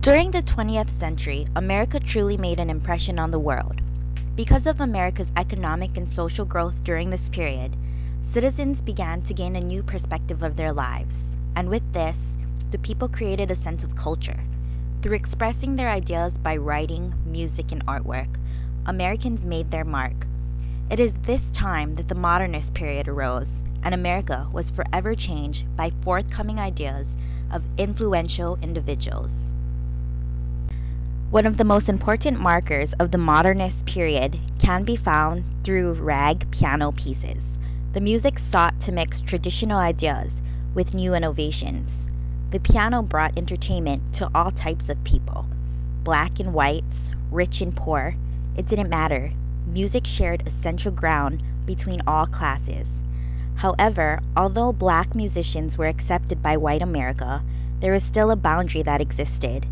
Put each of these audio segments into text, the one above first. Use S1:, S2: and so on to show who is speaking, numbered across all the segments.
S1: During the 20th century, America truly made an impression on the world. Because of America's economic and social growth during this period, citizens began to gain a new perspective of their lives. And with this, the people created a sense of culture. Through expressing their ideas by writing, music, and artwork, Americans made their mark. It is this time that the modernist period arose, and America was forever changed by forthcoming ideas of influential individuals. One of the most important markers of the modernist period can be found through rag piano pieces. The music sought to mix traditional ideas with new innovations. The piano brought entertainment to all types of people, black and whites, rich and poor. It didn't matter. Music shared a central ground between all classes. However, although black musicians were accepted by white America, there was still a boundary that existed.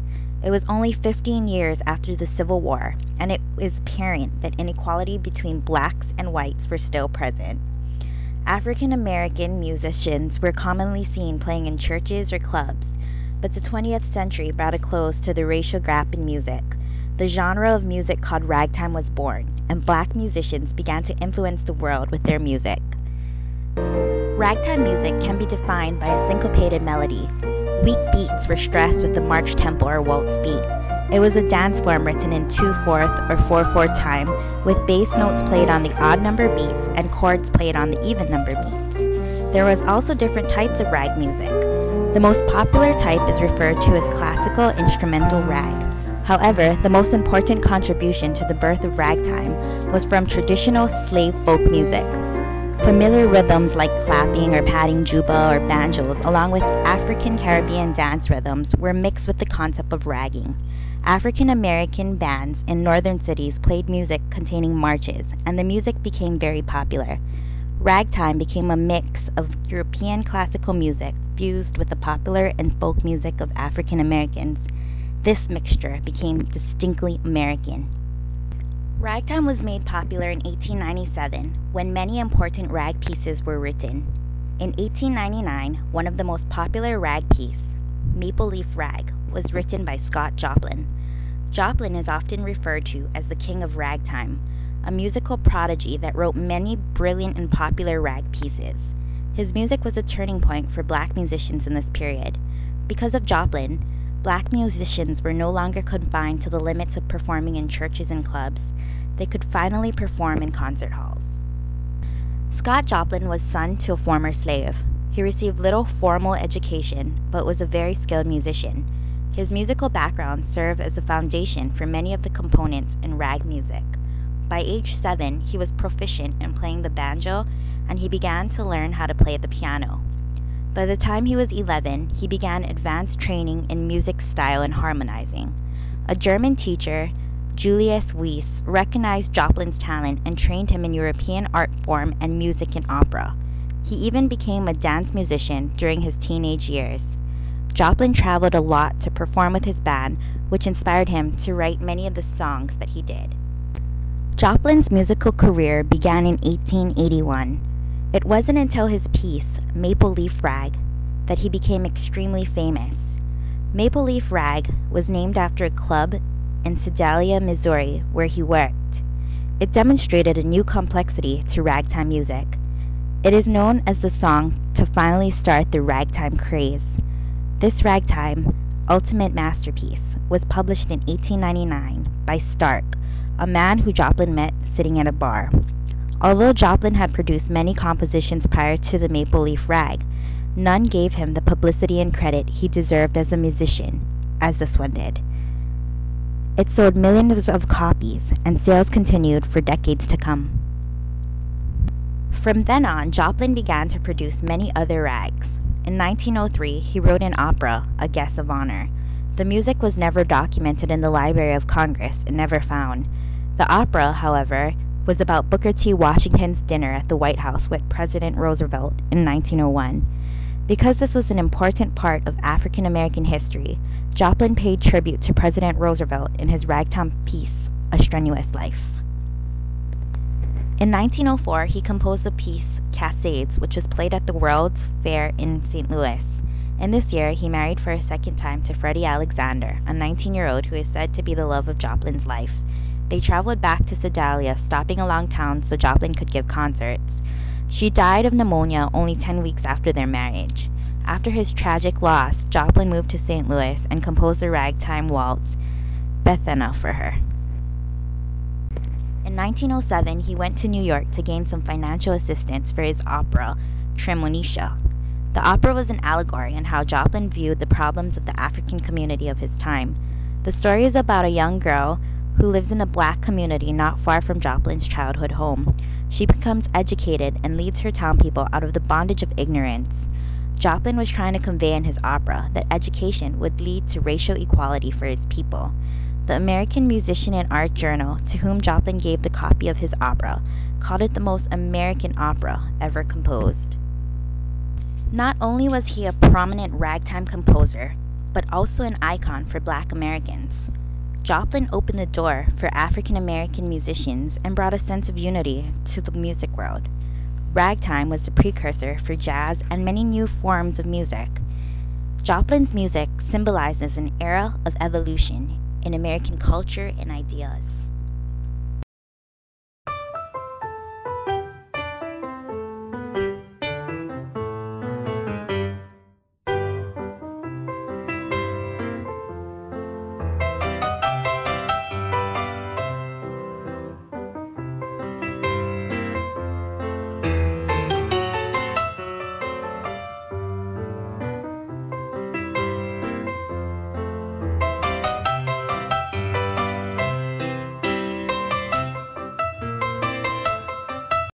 S1: It was only 15 years after the Civil War, and it is apparent that inequality between blacks and whites were still present. African American musicians were commonly seen playing in churches or clubs, but the 20th century brought a close to the racial gap in music. The genre of music called ragtime was born, and black musicians began to influence the world with their music. Ragtime music can be defined by a syncopated melody. Weak beats were stressed with the march tempo or waltz beat. It was a dance form written in 2/4 or 4/4 time, with bass notes played on the odd number beats and chords played on the even number beats. There was also different types of rag music. The most popular type is referred to as classical instrumental rag. However, the most important contribution to the birth of ragtime was from traditional slave folk music. Familiar rhythms like clapping or patting juba or banjos, along with African Caribbean dance rhythms, were mixed with the concept of ragging. African American bands in northern cities played music containing marches, and the music became very popular. Ragtime became a mix of European classical music fused with the popular and folk music of African Americans. This mixture became distinctly American. Ragtime was made popular in 1897 when many important rag pieces were written. In 1899, one of the most popular rag pieces, Maple Leaf Rag, was written by Scott Joplin. Joplin is often referred to as the king of ragtime, a musical prodigy that wrote many brilliant and popular rag pieces. His music was a turning point for black musicians in this period. Because of Joplin, black musicians were no longer confined to the limits of performing in churches and clubs. They could finally perform in concert halls. Scott Joplin was son to a former slave. He received little formal education, but was a very skilled musician. His musical background served as a foundation for many of the components in rag music. By age 7, he was proficient in playing the banjo, and he began to learn how to play the piano. By the time he was 11, he began advanced training in music style and harmonizing. A German teacher, Julius Weiss, recognized Joplin's talent and trained him in European art form and music and opera. He even became a dance musician during his teenage years. Joplin traveled a lot to perform with his band, which inspired him to write many of the songs that he did. Joplin's musical career began in 1881. It wasn't until his piece, Maple Leaf Rag, that he became extremely famous. Maple Leaf Rag was named after a club in Sedalia, Missouri, where he worked. It demonstrated a new complexity to ragtime music. It is known as the song to finally start the ragtime craze. This ragtime, ultimate masterpiece, was published in 1899 by Stark, a man who Joplin met sitting at a bar. Although Joplin had produced many compositions prior to the Maple Leaf Rag, none gave him the publicity and credit he deserved as a musician, as this one did. It sold millions of copies, and sales continued for decades to come. From then on, Joplin began to produce many other rags. In 1903, he wrote an opera, A Guest of Honor. The music was never documented in the Library of Congress and never found. The opera, however, was about Booker T. Washington's dinner at the White House with President Roosevelt in 1901. Because this was an important part of African American history, Joplin paid tribute to President Roosevelt in his ragtime piece, A Strenuous Life. In 1904, he composed the piece Cascades, which was played at the World's Fair in St. Louis. In this year, he married for a second time to Freddie Alexander, a 19-year-old who is said to be the love of Joplin's life. They traveled back to Sedalia, stopping along town so Joplin could give concerts. She died of pneumonia only 10 weeks after their marriage. After his tragic loss, Joplin moved to St. Louis and composed the ragtime waltz, Bethana, for her. In 1907, he went to New York to gain some financial assistance for his opera, Tremonisha. The opera was an allegory on how Joplin viewed the problems of the African community of his time. The story is about a young girl who lives in a black community not far from Joplin's childhood home. She becomes educated and leads her town people out of the bondage of ignorance. Joplin was trying to convey in his opera that education would lead to racial equality for his people. The American Musician and Art Journal, to whom Joplin gave the copy of his opera, called it the most American opera ever composed. Not only was he a prominent ragtime composer, but also an icon for Black Americans. Joplin opened the door for African American musicians and brought a sense of unity to the music world. Ragtime was the precursor for jazz and many new forms of music. Joplin's music symbolizes an era of evolution in American culture and ideas.